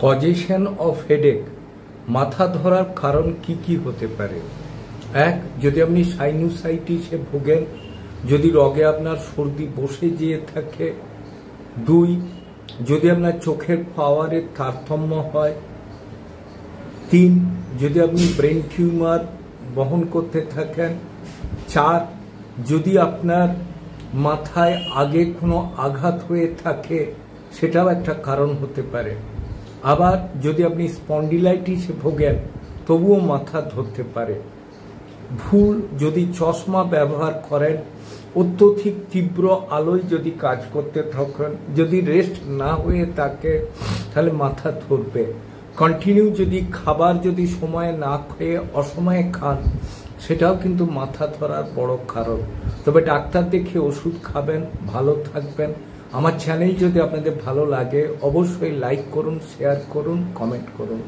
Causation of headache, মাথা ধরার কারণ কি কি হতে পারে। এক, যদি আপনি সাইনোসাইটিসে ভোগেন, যদি রগে আপনার সর্দি বসে যেয়ে থাকে। দুই, যদি আপনার চোখের পাওয়ারের তারতম্য হয়। তিন, যদি আপনি ব্রেন টিউমার বহন করতে থাকেন। চার, যদি আপনার মাথায় আগে কোনো আঘাত হয়ে থাকে, সেটাও একটা কারণ হতে পারে। আবার যদি আপনি স্পন্ডিলাইটিসে ভোগেন, তবুও মাথা ধরতে পারে। ভুল যদি চশমা ব্যবহার করেন, অত্যধিক তীব্র আলোয় যদি কাজ করতে থাকেন, যদি রেস্ট না হয়ে থাকে, তাহলে মাথা ধরবে। কন্টিনিউ যদি খাবার যদি সময়ে না খেয়ে অসময়ে খান, সেটাও কিন্তু মাথা ধরার বড় কারণ। তবে ডাক্তার দেখে ওষুধ খাবেন, ভালো থাকবেন। আমার চ্যানেল যদি আপনাদের ভালো লাগে, অবশ্যই লাইক করুন, শেয়ার করুন, কমেন্ট করুন।